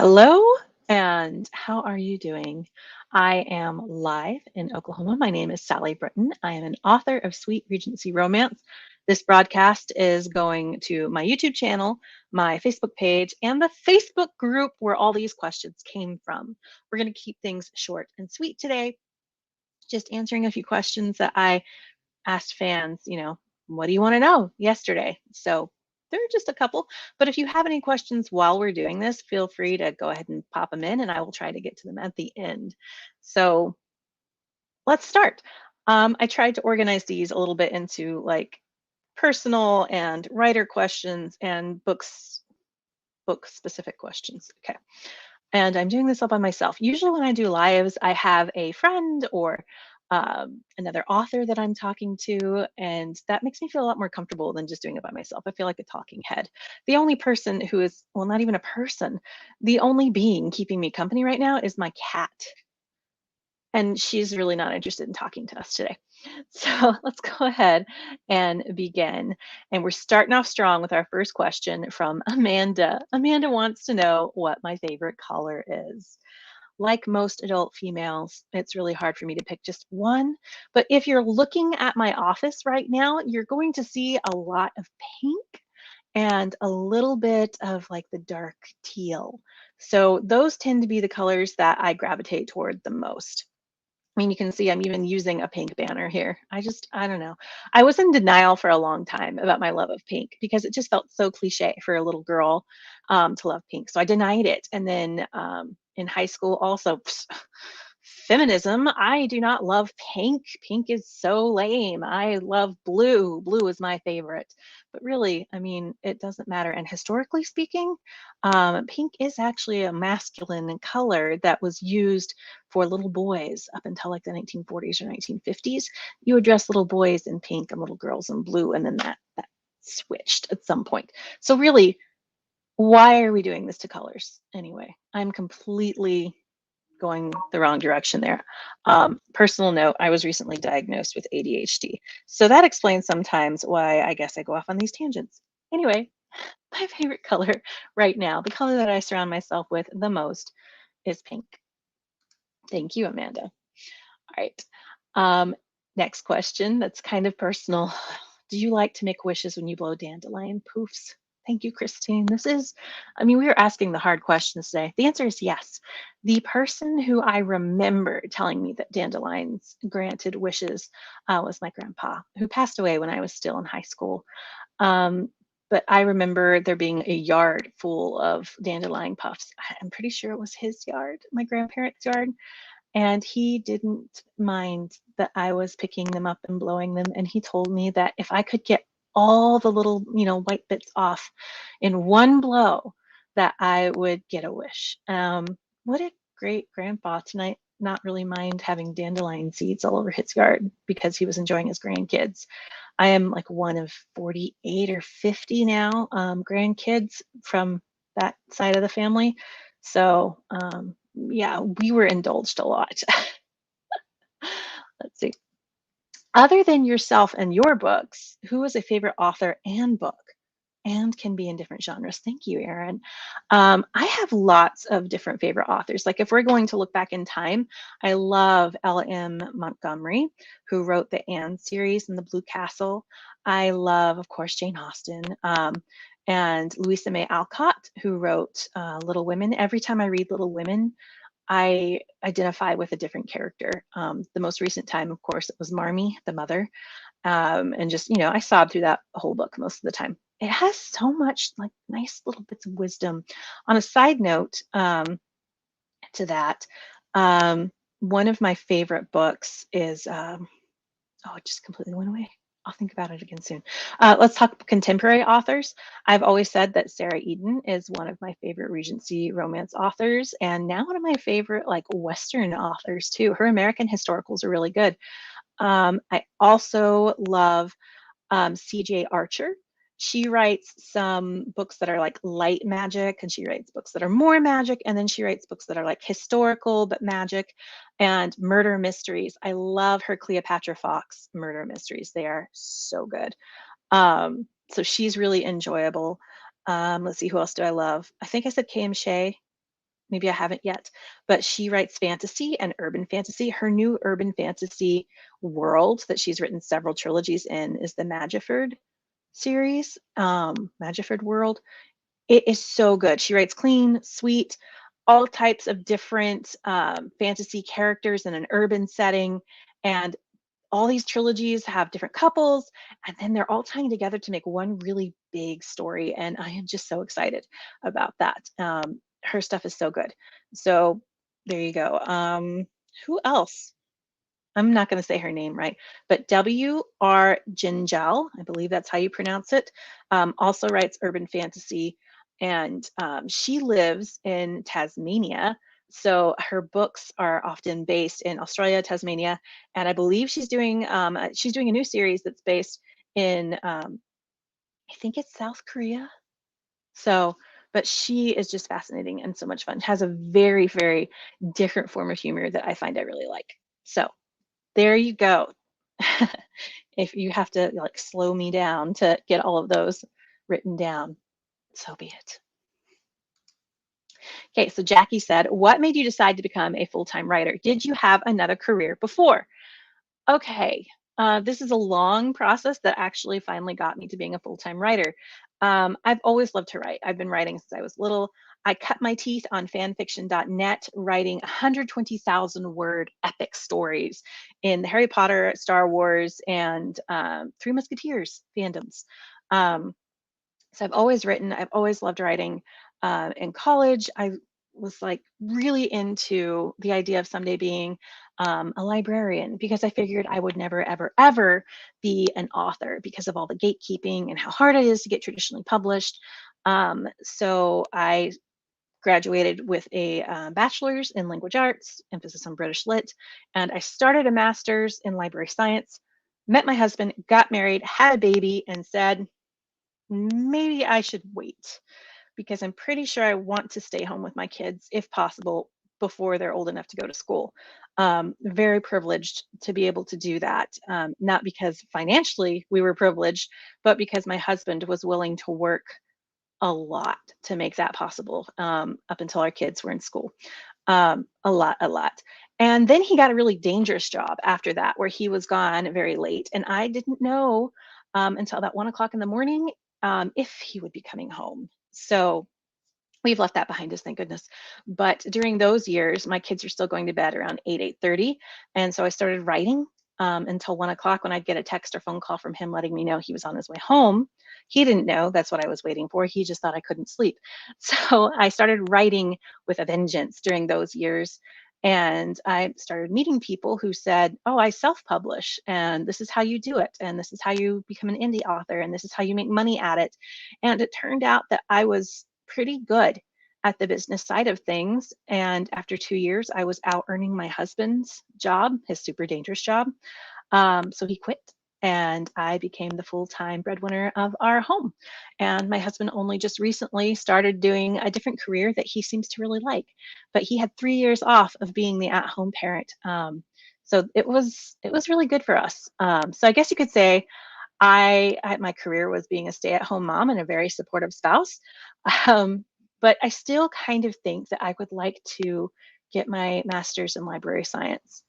Hello, and how are you doing? I am live in Oklahoma. My name is Sally Britton. I am an author of Sweet Regency Romance. This broadcast is going to my YouTube channel, my Facebook page, and the Facebook group where all these questions came from. We're going to keep things short and sweet today, just answering a few questions that I asked fans, what do you want to know yesterday? So there are just a couple, but if you have any questions while we're doing this, feel free to go ahead and pop them in and I will try to get to them at the end. So let's start. I tried to organize these a little bit into like personal and writer questions and book specific questions. Okay. And I'm doing this all by myself. Usually when I do lives, I have a friend or another author that I'm talking to, and that makes me feel a lot more comfortable than just doing it by myself. I feel like a talking head. The only person who is, well, not even a person, the only being keeping me company right now is my cat. And she's really not interested in talking to us today. So let's go ahead and begin. And we're starting off strong with our first question from Amanda. Amanda wants to know what my favorite color is. Like most adult females, it's really hard for me to pick just one. But if you're looking at my office right now, you're going to see a lot of pink and a little bit of like the dark teal. So those tend to be the colors that I gravitate toward the most. I mean, you can see I'm even using a pink banner here. I don't know. I was in denial for a long time about my love of pink because it just felt so cliche for a little girl to love pink. So I denied it. And then in high school, also, feminism. I do not love pink. Pink is so lame. I love blue. Blue is my favorite. But really, I mean, it doesn't matter. And historically speaking, pink is actually a masculine color that was used for little boys up until like the 1940s or 1950s. You would dress little boys in pink and little girls in blue, and then that switched at some point. So really, why are we doing this to colors anyway? I'm completely going the wrong direction there. Personal note, I was recently diagnosed with ADHD. So that explains sometimes why I guess I go off on these tangents. Anyway, my favorite color right now, the color that I surround myself with the most is pink. Thank you, Amanda. All right. Next question that's kind of personal. Do you like to make wishes when you blow dandelion poofs? Thank you, Christine. We were asking the hard questions today. The answer is yes. The person who I remember telling me that dandelions granted wishes was my grandpa, who passed away when I was still in high school. But I remember there being a yard full of dandelion puffs. I'm pretty sure it was his yard, my grandparents' yard. And he didn't mind that I was picking them up and blowing them. And he told me that if I could get all the little, white bits off in one blow, that I would get a wish. What a great grandpa tonight. Not really mind having dandelion seeds all over his yard because he was enjoying his grandkids. I am like one of 48 or 50 now grandkids from that side of the family. So yeah, we were indulged a lot. Let's see. Other than yourself and your books, who is a favorite author and book? And can be in different genres. Thank you, Erin. I have lots of different favorite authors. Like if we're going to look back in time, I love L.M. Montgomery, who wrote the Anne series and the Blue Castle. I love, of course, Jane Austen. And Louisa May Alcott, who wrote Little Women. Every time I read Little Women, I identify with a different character. The most recent time, of course, it was Marmee, the mother. And just, I sobbed through that whole book most of the time. It has so much like nice little bits of wisdom. On a side note to that, one of my favorite books is, it just completely went away. I'll think about it again soon. Let's talk contemporary authors. I've always said that Sarah Eden is one of my favorite Regency romance authors, and now one of my favorite like Western authors too. Her American historicals are really good. I also love C.J. Archer. She writes some books that are like light magic, and she writes books that are more magic, and then she writes books that are like historical but magic and murder mysteries. I love her Cleopatra Fox murder mysteries. They are so good. So she's really enjoyable. Let's see, who else do I love? I think I said K.M. Shea. maybe I haven't yet, but she writes fantasy and urban fantasy. Her new urban fantasy world that she's written several trilogies in is the Magiford series, Magiford World. It is so good. She writes clean, sweet, all types of different fantasy characters in an urban setting. And all these trilogies have different couples, and then they're all tying together to make one really big story. And I am just so excited about that. Her stuff is so good. So there you go. Who else? I'm not going to say her name right, but W.R. Gingell, I believe that's how you pronounce it, also writes urban fantasy, and she lives in Tasmania. So her books are often based in Australia, Tasmania, and I believe she's doing a new series that's based in I think it's South Korea. So, but she is just fascinating and so much fun. Has a very, very different form of humor that I find I really like. So there you go. If you have to like slow me down to get all of those written down, so be it. Okay, so Jackie said, what made you decide to become a full-time writer? Did you have another career before? Okay, this is a long process that actually finally got me to being a full-time writer. I've always loved to write. I've been writing since I was little. I cut my teeth on fanfiction.net writing 120,000 word epic stories in the Harry Potter, Star Wars, and Three Musketeers fandoms. Um, so I've always written, I've always loved writing. In college, I was like really into the idea of someday being a librarian because I figured I would never, ever, ever be an author because of all the gatekeeping and how hard it is to get traditionally published. So I graduated with a bachelor's in language arts, emphasis on British lit, and I started a master's in library science, met my husband, got married, had a baby, and said, maybe I should wait because I'm pretty sure I want to stay home with my kids if possible before they're old enough to go to school. Very privileged to be able to do that, not because financially we were privileged, but because my husband was willing to work a lot to make that possible up until our kids were in school. A lot, a lot. And then he got a really dangerous job after that, where he was gone very late. And I didn't know until about 1 o'clock in the morning if he would be coming home. So we've left that behind us, thank goodness. But during those years, my kids are still going to bed around 8:30. And so I started writing until 1 o'clock when I'd get a text or phone call from him letting me know he was on his way home. He didn't know that's what I was waiting for. He just thought I couldn't sleep. So I started writing with a vengeance during those years. And I started meeting people who said, oh, I self-publish, and this is how you do it. And this is how you become an indie author. And this is how you make money at it. And it turned out that I was pretty good at the business side of things. And after 2 years, I was out earning my husband's job, his super dangerous job. So he quit and I became the full-time breadwinner of our home. And my husband only just recently started doing a different career that he seems to really like, but he had 3 years off of being the at-home parent. So it was really good for us. So I guess you could say my career was being a stay-at-home mom and a very supportive spouse. Um, but I still kind of think that I would like to get my master's in library science.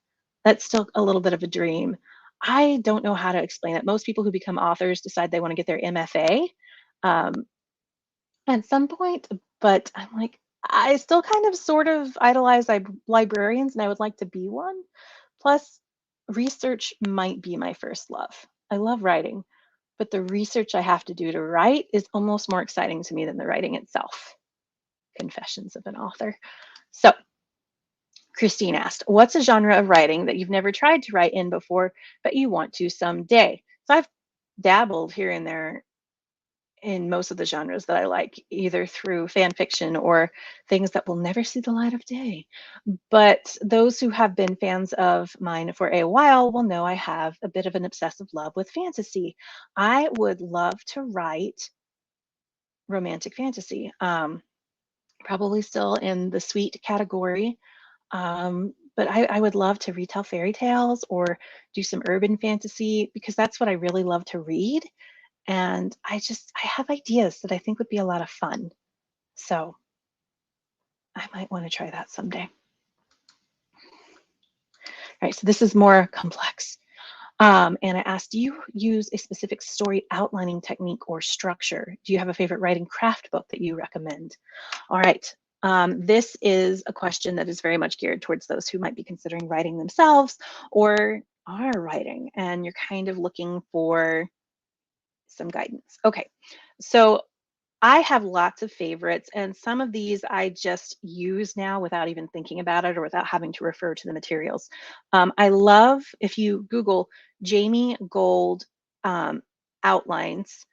That's still a little bit of a dream. I don't know how to explain it. Most people who become authors decide they want to get their MFA um, at some point, but I'm like, I still kind of sort of idolize librarians and I would like to be one. Plus, research might be my first love. I love writing, but the research I have to do to write is almost more exciting to me than the writing itself. Confessions of an author. So, Christine asked, what's a genre of writing that you've never tried to write in before, but you want to someday? So, I've dabbled here and there in most of the genres that I like, either through fan fiction or things that will never see the light of day. But those who have been fans of mine for a while will know I have a bit of an obsessive love with fantasy. I would love to write romantic fantasy, probably still in the sweet category. But I would love to retell fairy tales or do some urban fantasy because that's what I really love to read. And I have ideas that I think would be a lot of fun. So I might want to try that someday. All right, so this is more complex. And I asked, do you use a specific story outlining technique or structure? Do you have a favorite writing craft book that you recommend? All right. This is a question that is very much geared towards those who might be considering writing themselves or are writing, and you're kind of looking for some guidance. Okay, so I have lots of favorites, and some of these I just use now without even thinking about it or without having to refer to the materials. I love, if you Google Jamie Gold outlines,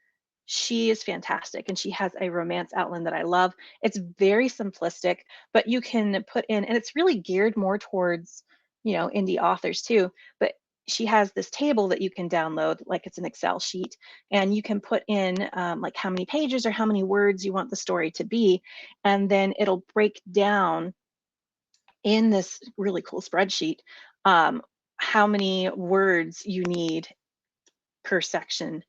she is fantastic, and she has a romance outline that I love. It's very simplistic, but you can put in, and it's really geared more towards, indie authors too. But she has this table that you can download, like it's an Excel sheet, and you can put in like how many pages or how many words you want the story to be, and then it'll break down in this really cool spreadsheet how many words you need per section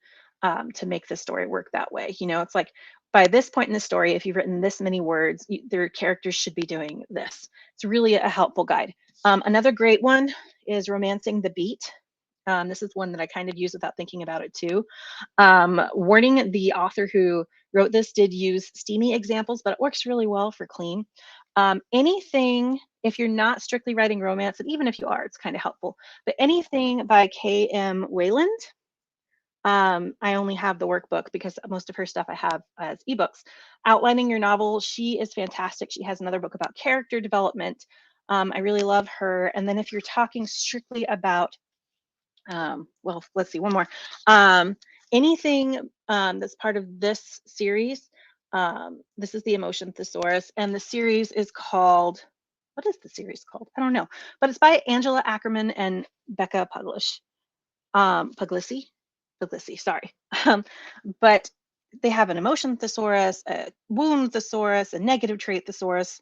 to make the story work that way. It's like by this point in the story, if you've written this many words, their characters should be doing this. It's really a helpful guide. Another great one is Romancing the Beat. This is one that I kind of use without thinking about it too. Warning, the author who wrote this did use steamy examples, but it works really well for clean. Anything, if you're not strictly writing romance, and even if you are, it's kind of helpful, but anything by K.M. Wayland. I only have the workbook because most of her stuff I have as ebooks. Outlining Your Novel, she is fantastic. She has another book about character development. I really love her. And then if you're talking strictly about, well, let's see, one more. Anything that's part of this series, this is the Emotion Thesaurus, and the series is called, what is the series called? I don't know, but it's by Angela Ackerman and Becca Puglisi, sorry. But they have an emotion thesaurus, a wound thesaurus, a negative trait thesaurus.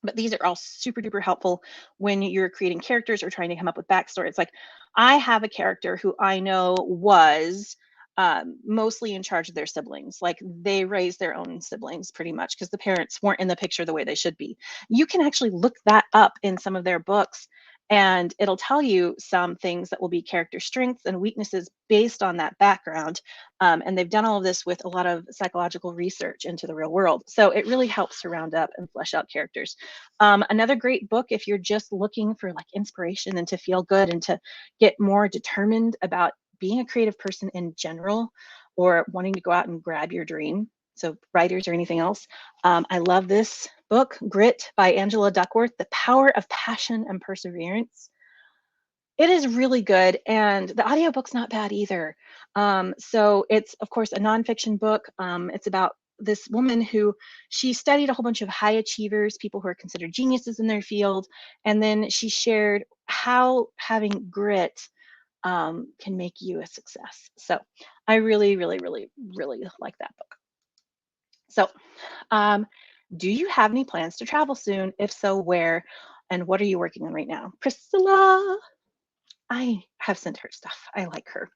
But these are all super duper helpful when you're creating characters or trying to come up with backstory. It's like, I have a character who I know was mostly in charge of their siblings. Like they raised their own siblings pretty much because the parents weren't in the picture the way they should be. You can actually look that up in some of their books, and it'll tell you some things that will be character strengths and weaknesses based on that background. And they've done all of this with a lot of psychological research into the real world. So it really helps to round up and flesh out characters. Another great book, if you're just looking for like inspiration and to feel good and to get more determined about being a creative person in general, or wanting to go out and grab your dream. So writers or anything else. I love this book, Grit by Angela Duckworth, The Power of Passion and Perseverance. It is really good, and the audiobook's not bad either. So it's, of course, a nonfiction book. It's about this woman who, she studied a whole bunch of high achievers, people who are considered geniuses in their field, and then she shared how having grit can make you a success. So I really, really, really, really like that book. So do you have any plans to travel soon? If so, where? And what are you working on right now? Priscilla, I have sent her stuff. I like her.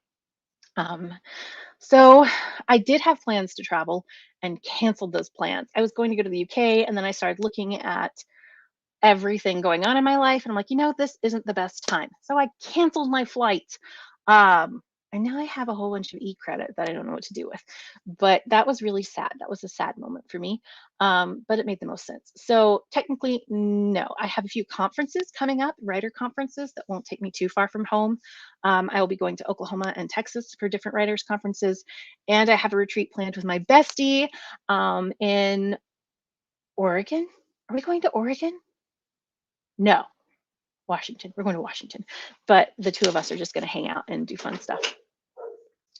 So I did have plans to travel and canceled those plans. I was going to go to the UK, and then I started looking at everything going on in my life, and I'm like, this isn't the best time. So I canceled my flight. And now I have a whole bunch of e-credit that I don't know what to do with. But that was really sad. That was a sad moment for me. But it made the most sense. So technically, no. I have a few conferences coming up, writer conferences that won't take me too far from home. I will be going to Oklahoma and Texas for different writers conferences. And I have a retreat planned with my bestie in Oregon. Are we going to Oregon? No, Washington. We're going to Washington. But the two of us are just going to hang out and do fun stuff.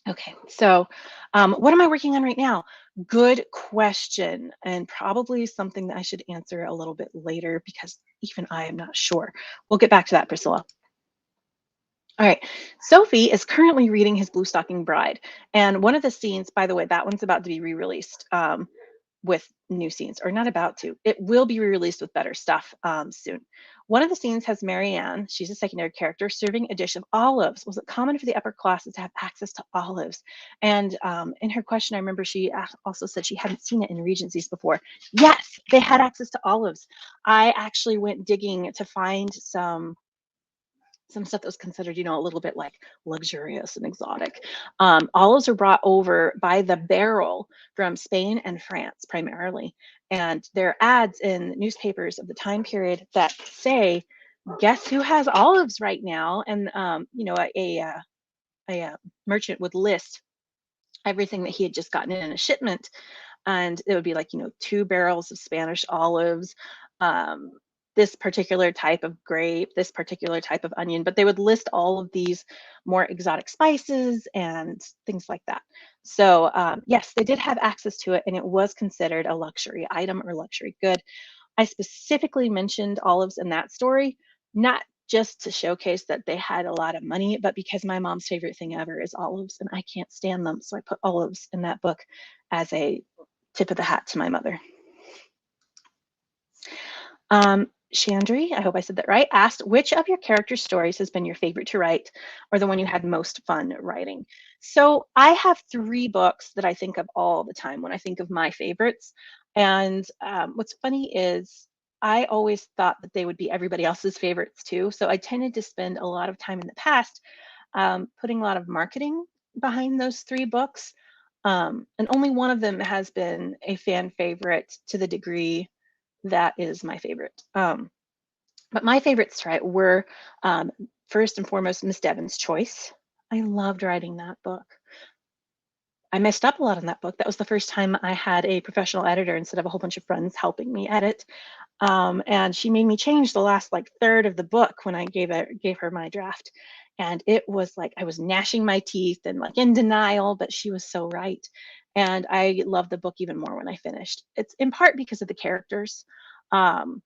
Okay, so what am I working on right now? Good question, and probably something that I should answer a little bit later because even I am not sure. We'll get back to that, Priscilla. All right, Sophie is currently reading his Blue Stocking Bride. And one of the scenes, by the way, that one's about to be re-released with new scenes, or not about to. It will be re-released with better stuff soon. One of the scenes has Marianne, she's a secondary character, serving a dish of olives. Was it common for the upper classes to have access to olives? And in her question, I remember she also said she hadn't seen it in Regencies before. Yes, they had access to olives. I actually went digging to find some stuff that was considered, a little bit like luxurious and exotic. Olives are brought over by the barrel from Spain and France primarily. And there are ads in newspapers of the time period that say, guess who has olives right now? And, a merchant would list everything that he had just gotten in a shipment, and it would be like 2 barrels of Spanish olives, um, this particular type of grape, this particular type of onion, but they would list all of these more exotic spices and things like that. So yes, they did have access to it, and it was considered a luxury item or luxury good. I specifically mentioned olives in that story, not just to showcase that they had a lot of money, but because my mom's favorite thing ever is olives and I can't stand them. So I put olives in that book as a tip of the hat to my mother. Chandri, I hope I said that right, asked, which of your character stories has been your favorite to write or the one you had most fun writing? So I have 3 books that I think of all the time when I think of my favorites. And what's funny is I always thought that they would be everybody else's favorites too. So I tended to spend a lot of time in the past putting a lot of marketing behind those 3 books. And only one of them has been a fan favorite to the degree that is my favorite. But my favorites, right, were first and foremost Miss Devon's Choice. I loved writing that book. I messed up a lot in that book. That was the first time I had a professional editor instead of a whole bunch of friends helping me edit. And she made me change the last like third of the book when I gave her my draft. And it was like I was gnashing my teeth and like in denial, but she was so right. And I loved the book even more when I finished. It's in part because of the characters. Um,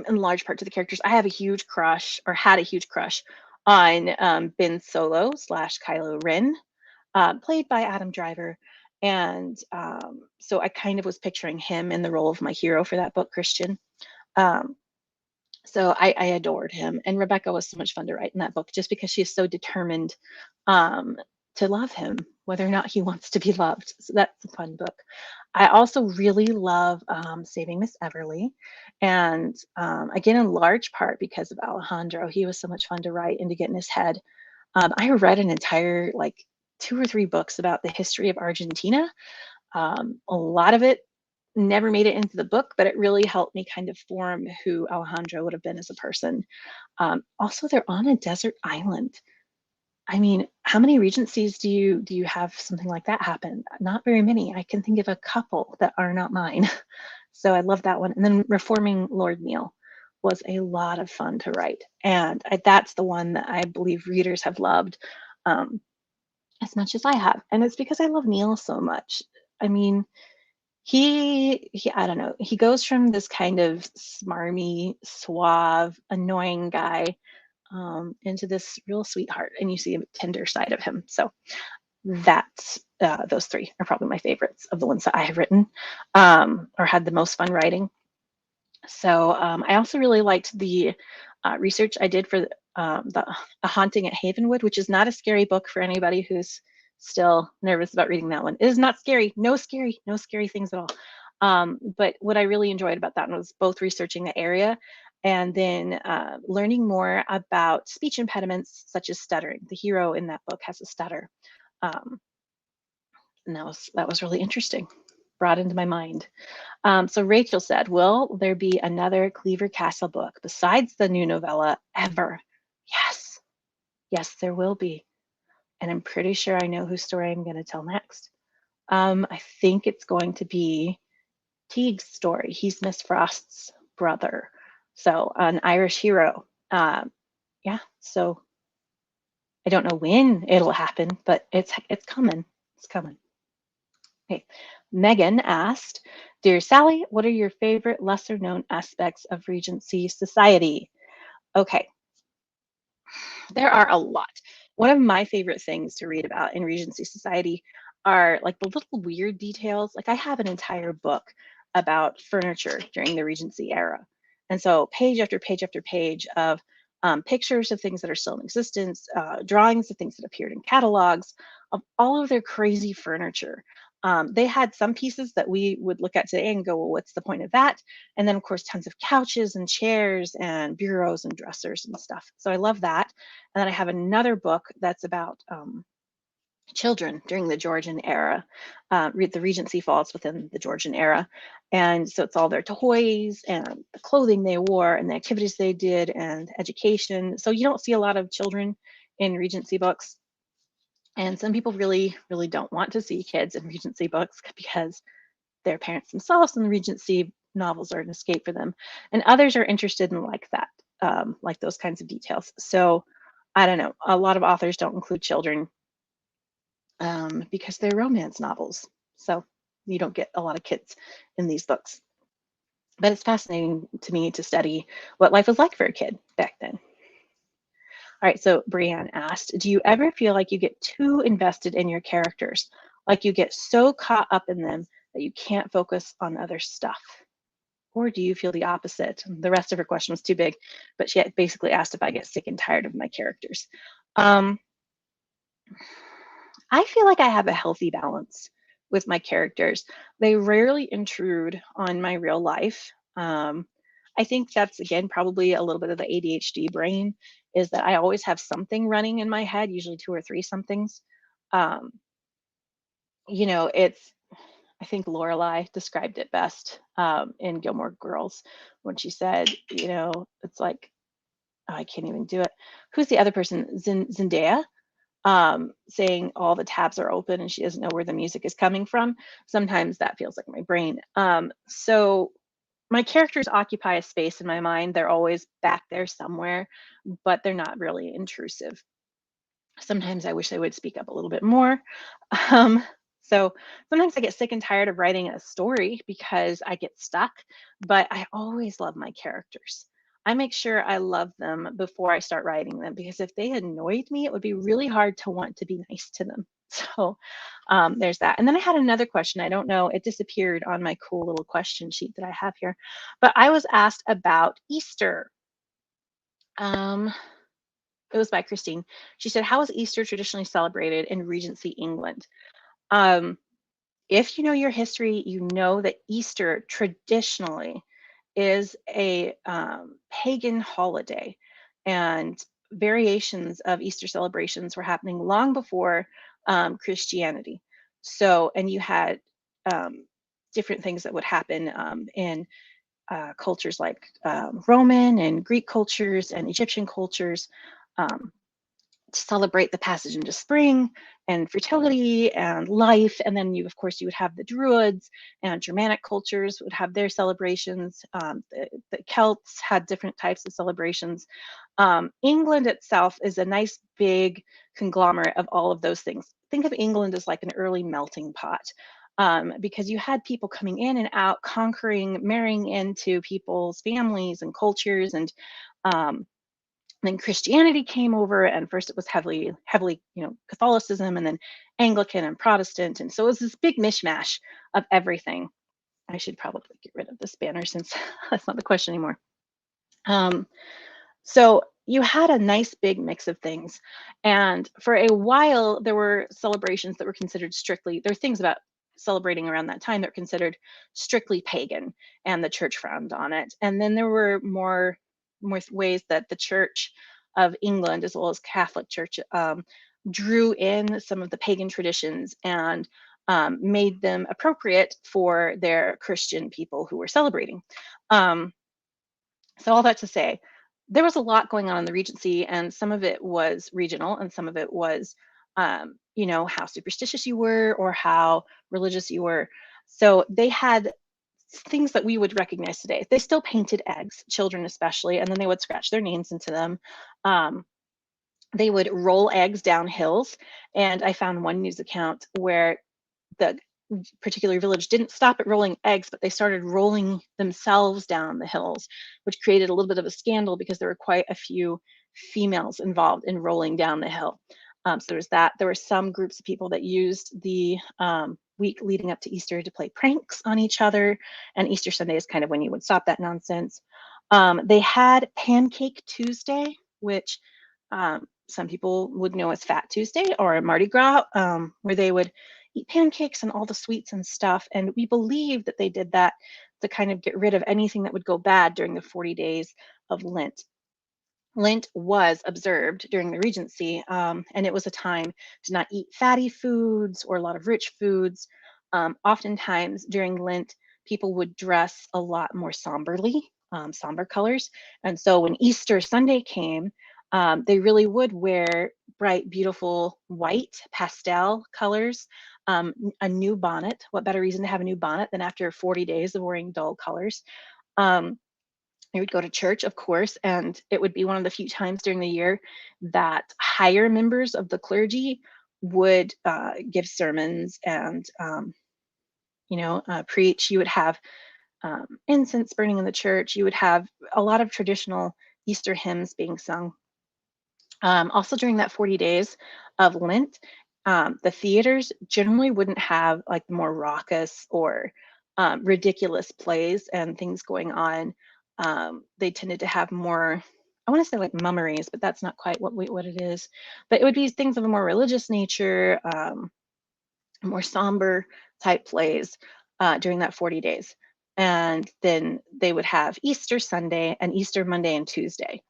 in large part to the characters. I have a huge crush, or had a huge crush, on Ben Solo slash Kylo Ren, played by Adam Driver. And so I kind of was picturing him in the role of my hero for that book, Christian. Um, so I adored him. And Rebecca was so much fun to write in that book just because she is so determined um, to love him, whether or not he wants to be loved. So that's a fun book. I also really love Saving Miss Everly. And again, in large part because of Alejandro. He was so much fun to write and to get in his head. I read an entire, like, 2 or 3 books about the history of Argentina. A lot of it never made it into the book, but it really helped me kind of form who Alejandro would have been as a person. Also, they're on a desert island. I mean, how many regencies do you have something like that happen? Not very many. I can think of a couple that are not mine. So I love that one. And then Reforming Lord Neil was a lot of fun to write. And that's the one that I believe readers have loved um, as much as I have. And it's because I love Neil so much. I mean, he I don't know, he goes from this kind of smarmy, suave, annoying guy into this real sweetheart, and you see a tender side of him. So that's those 3 are probably my favorites of the ones that I have written or had the most fun writing. So I also really liked the research I did for the A Haunting at Havenwood, which is not a scary book for anybody who's still nervous about reading that one. It is not scary, no scary things at all. But what I really enjoyed about that one was both researching the area and then learning more about speech impediments such as stuttering. The hero in that book has a stutter. Um, and that was really interesting, brought into my mind. So Rachel said, will there be another Cleaver Castle book besides the new novella ever? Yes. Yes, there will be. And I'm pretty sure I know whose story I'm going to tell next. I think it's going to be Teague's story. He's Miss Frost's brother. So an Irish hero. Yeah, so I don't know when it'll happen, but it's coming. It's coming. Okay. Megan asked, Dear Sally, what are your favorite lesser known aspects of Regency society? Okay, there are a lot. One of my favorite things to read about in Regency society are like the little weird details. Like I have an entire book about furniture during the Regency era. And so page after page after page of pictures of things that are still in existence, drawings of things that appeared in catalogs, of all of their crazy furniture. They had some pieces that we would look at today and go, well, what's the point of that? And then, of course, tons of couches and chairs and bureaus and dressers and stuff. So I love that. And then I have another book that's about children during the Georgian era. The Regency falls within the Georgian era. And so it's all their toys and the clothing they wore and the activities they did and education. So you don't see a lot of children in Regency books. And some people really, really don't want to see kids in Regency books because their parents themselves and the Regency novels are an escape for them. And others are interested in like that, like those kinds of details. So I don't know, a lot of authors don't include children because they're romance novels. So you don't get a lot of kids in these books. But it's fascinating to me to study what life was like for a kid back then. All right, so Brianne asked, do you ever feel like you get too invested in your characters? Like you get so caught up in them that you can't focus on other stuff? Or do you feel the opposite? The rest of her question was too big, but she had basically asked if I get sick and tired of my characters. I feel like I have a healthy balance with my characters. They rarely intrude on my real life. I think that's, again, probably a little bit of the ADHD brain, is that I always have something running in my head, usually two or three somethings. Um, I think Lorelai described it best in Gilmore Girls when she said, it's like, oh, I can't even do it. Who's the other person? Zendaya? Saying all the tabs are open and she doesn't know where the music is coming from. Sometimes that feels like my brain. So my characters occupy a space in my mind. They're always back there somewhere, but they're not really intrusive. Sometimes I wish they would speak up a little bit more. So sometimes I get sick and tired of writing a story because I get stuck, but I always love my characters. I make sure I love them before I start writing them, because if they annoyed me, it would be really hard to want to be nice to them. So there's that. And then I had another question. I don't know, it disappeared on my cool little question sheet that I have here, but I was asked about Easter. It was by Christine. She said, how is Easter traditionally celebrated in Regency England? If you know your history, you know that Easter traditionally is a pagan holiday, and variations of Easter celebrations were happening long before Christianity. So, and you had different things that would happen in cultures like Roman and Greek cultures and Egyptian cultures. To celebrate the passage into spring and fertility and life. And then of course, you would have the Druids and Germanic cultures would have their celebrations. The Celts had different types of celebrations. England itself is a nice big conglomerate of all of those things. Think of England as like an early melting pot. Because you had people coming in and out, conquering, marrying into people's families and cultures, and then Christianity came over, and first it was heavily, Catholicism, and then Anglican and Protestant. And so it was this big mishmash of everything. I should probably get rid of this banner since that's not the question anymore. So you had a nice big mix of things. And for a while, there were celebrations that were considered strictly, there were things about celebrating around that time that were considered strictly pagan, and the church frowned on it. And then there were more ways that the Church of England, as well as Catholic Church, drew in some of the pagan traditions and made them appropriate for their Christian people who were celebrating. So all that to say, there was a lot going on in the Regency, and some of it was regional, and some of it was, how superstitious you were or how religious you were. So they had things that we would recognize today. They still painted eggs, children especially, and then they would scratch their names into them. They would roll eggs down hills, and I found one news account where the particular village didn't stop at rolling eggs, but they started rolling themselves down the hills, which created a little bit of a scandal because there were quite a few females involved in rolling down the hill. So there was that. There were some groups of people that used the week leading up to Easter to play pranks on each other, and Easter Sunday is kind of when you would stop that nonsense. They had Pancake Tuesday, which some people would know as Fat Tuesday or Mardi Gras, where they would eat pancakes and all the sweets and stuff. And we believe that they did that to kind of get rid of anything that would go bad during the 40 days of Lent. Lent was observed during the Regency, and it was a time to not eat fatty foods or a lot of rich foods. Oftentimes during Lent, people would dress a lot more somberly, somber colors. And so when Easter Sunday came, they really would wear bright, beautiful white pastel colors, a new bonnet. What better reason to have a new bonnet than after 40 days of wearing dull colors? Um, I would go to church, of course, and it would be one of the few times during the year that higher members of the clergy would give sermons and, preach. You would have incense burning in the church. You would have a lot of traditional Easter hymns being sung. Also, during that 40 days of Lent, the theaters generally wouldn't have like the more raucous or ridiculous plays and things going on. They tended to have more, I want to say like mummeries, but that's not quite what it is. But it would be things of a more religious nature, more somber type plays during that 40 days. And then they would have Easter Sunday and Easter Monday and Tuesday.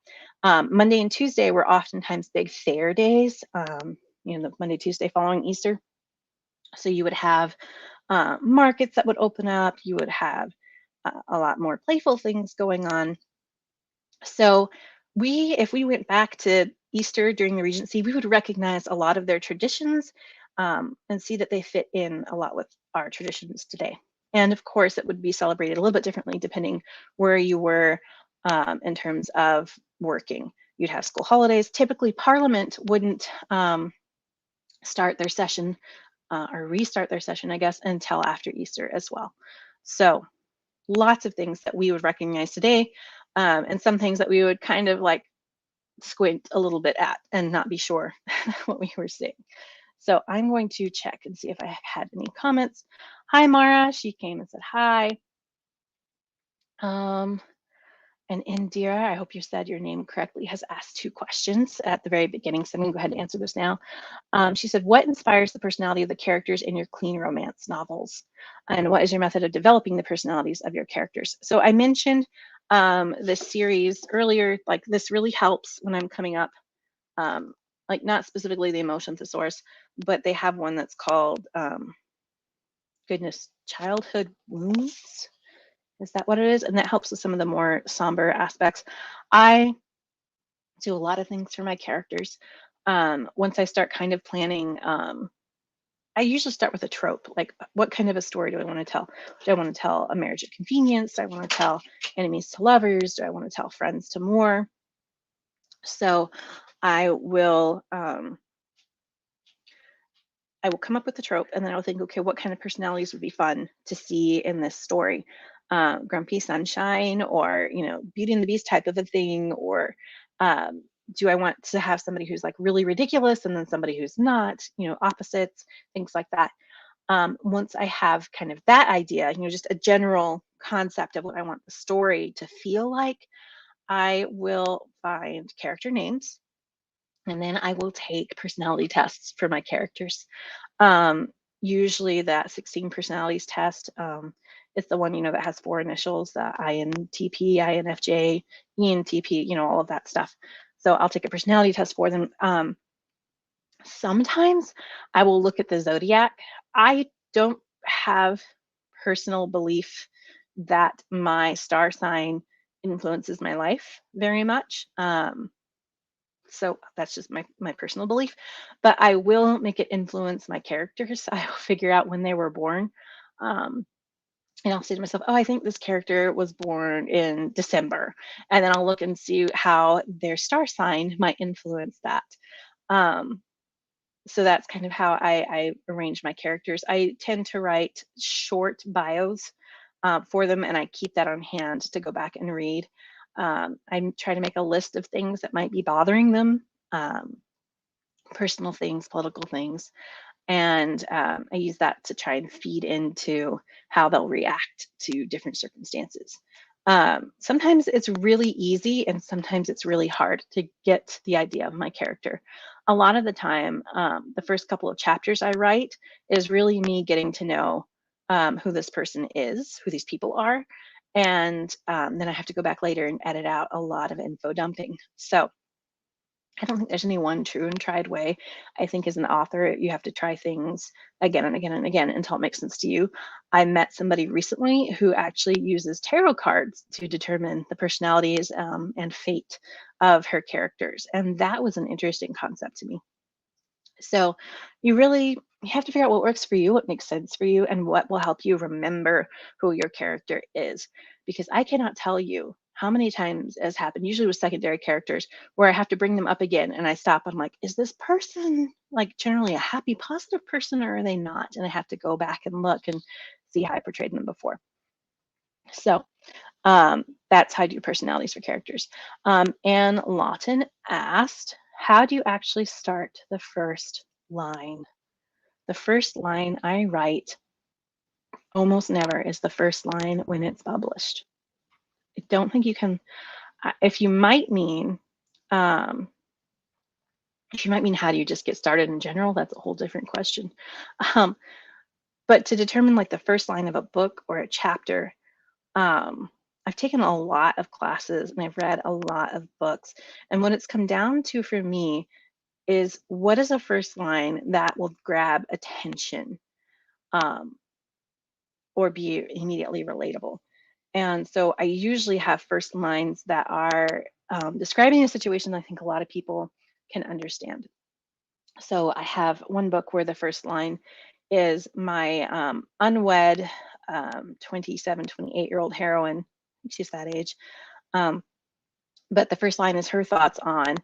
Monday and Tuesday were oftentimes big fair days, the Monday, Tuesday following Easter. So you would have markets that would open up. You would have a lot more playful things going on. So if we went back to Easter during the Regency, we would recognize a lot of their traditions and see that they fit in a lot with our traditions today. And of course, it would be celebrated a little bit differently depending where you were in terms of working. You'd have school holidays. Typically, Parliament wouldn't start their session or restart their session, I guess, until after Easter as well. So lots of things that we would recognize today, and some things that we would kind of like squint a little bit at and not be sure what we were seeing. So I'm going to check and see if I have had any comments. Hi, Mara. She came and said hi. And Indira, I hope you said your name correctly, has asked 2 questions at the very beginning. So I'm going to go ahead and answer this now. She said, what inspires the personality of the characters in your clean romance novels? And what is your method of developing the personalities of your characters? So I mentioned this series earlier, like this really helps when I'm coming up, like not specifically the emotion thesaurus, but they have one that's called, childhood wounds. Is that what it is? And that helps with some of the more somber aspects. I do a lot of things for my characters. Once I start kind of planning, I usually start with a trope, like what kind of a story do I want to tell? Do I want to tell a marriage of convenience? Do I want to tell enemies to lovers? Do I want to tell friends to more? So I will come up with the trope, and then I'll think, okay, what kind of personalities would be fun to see in this story? Grumpy Sunshine, or Beauty and the Beast type of a thing, or do I want to have somebody who's like really ridiculous and then somebody who's not, opposites, things like that. Once I have kind of that idea, just a general concept of what I want the story to feel like, I will find character names, and then I will take personality tests for my characters. Usually that 16 personalities test, it's the one, that has 4 initials, the INTP, INFJ, ENTP, all of that stuff. So I'll take a personality test for them. Sometimes I will look at the zodiac. I don't have personal belief that my star sign influences my life very much. So that's just my personal belief, but I will make it influence my characters. I will figure out when they were born. And I'll say to myself, oh, I think this character was born in December. And then I'll look and see how their star sign might influence that. So that's kind of how I arrange my characters. I tend to write short bios for them, and I keep that on hand to go back and read. I try to make a list of things that might be bothering them, personal things, political things, and I use that to try and feed into how they'll react to different circumstances. Sometimes it's really easy and sometimes it's really hard to get the idea of my character. A lot of the time, the first couple of chapters I write is really me getting to know who this person is, who these people are, and then I have to go back later and edit out a lot of info dumping. So I don't think there's any one true and tried way. I think as an author, you have to try things again and again and again until it makes sense to you. I met somebody recently who actually uses tarot cards to determine the personalities and fate of her characters. And that was an interesting concept to me. So you have to figure out what works for you, what makes sense for you, and what will help you remember who your character is. Because I cannot tell you how many times has happened, usually with secondary characters, where I have to bring them up again and I stop. I'm like, is this person like generally a happy, positive person, or are they not? And I have to go back and look and see how I portrayed them before. So that's how I do personalities for characters. Anne Lawton asked, how do you actually start the first line? The first line I write almost never is the first line when it's published. I don't think you can, if you might mean, um, how do you just get started in general, that's a whole different question. But to determine like the first line of a book or a chapter, I've taken a lot of classes and I've read a lot of books. And what it's come down to for me is what is a first line that will grab attention or be immediately relatable. And so I usually have first lines that are describing a situation I think a lot of people can understand. So I have one book where the first line is my unwed 27, 28-year-old heroine. She's that age. But the first line is her thoughts on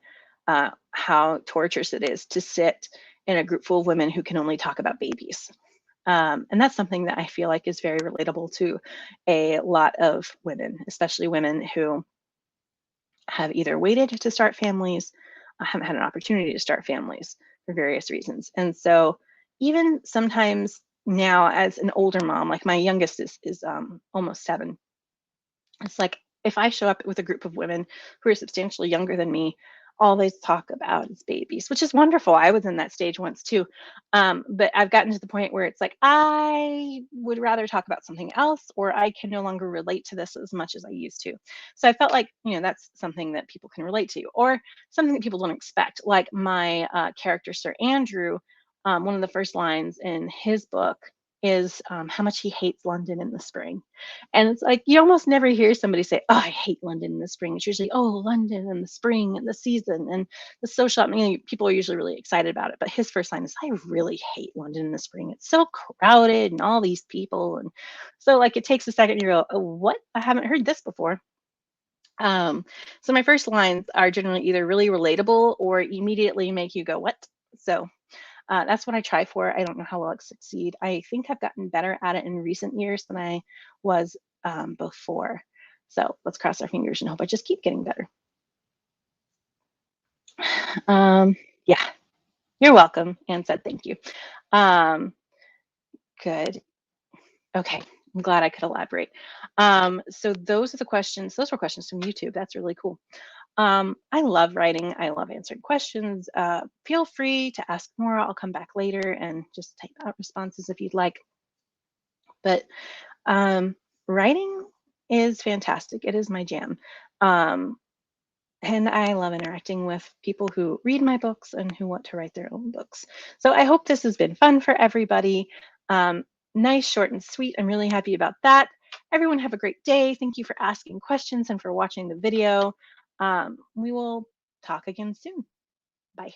how torturous it is to sit in a group full of women who can only talk about babies. And that's something that I feel like is very relatable to a lot of women, especially women who have either waited to start families, haven't had an opportunity to start families for various reasons. And so even sometimes now as an older mom, like my youngest is almost 7, it's like if I show up with a group of women who are substantially younger than me, all they talk about is babies, which is wonderful. I was in that stage once too. But I've gotten to the point where it's like, I would rather talk about something else, or I can no longer relate to this as much as I used to. So I felt like, that's something that people can relate to, or something that people don't expect. Like my character, Sir Andrew, one of the first lines in his book is how much he hates London in the spring. And it's like you almost never hear somebody say, "Oh, I hate London in the spring." It's usually, "Oh, London and the spring and the season and the social." I mean, people are usually really excited about it. But his first line is, "I really hate London in the spring. It's so crowded and all these people." And so, like, it takes a second. And you go, "Oh, what? I haven't heard this before." So my first lines are generally either really relatable or immediately make you go, "What?" So that's what I try for. I don't know how well I succeed. I think I've gotten better at it in recent years than I was before. So let's cross our fingers and hope I just keep getting better. Yeah, you're welcome. And said thank you. Good. Okay. I'm glad I could elaborate. So those are the questions. Those were questions from YouTube. That's really cool. I love writing. I love answering questions. Feel free to ask more. I'll come back later and just type out responses if you'd like. But writing is fantastic. It is my jam. And I love interacting with people who read my books and who want to write their own books. So I hope this has been fun for everybody. Nice, short, and sweet. I'm really happy about that. Everyone have a great day. Thank you for asking questions and for watching the video. We will talk again soon. Bye.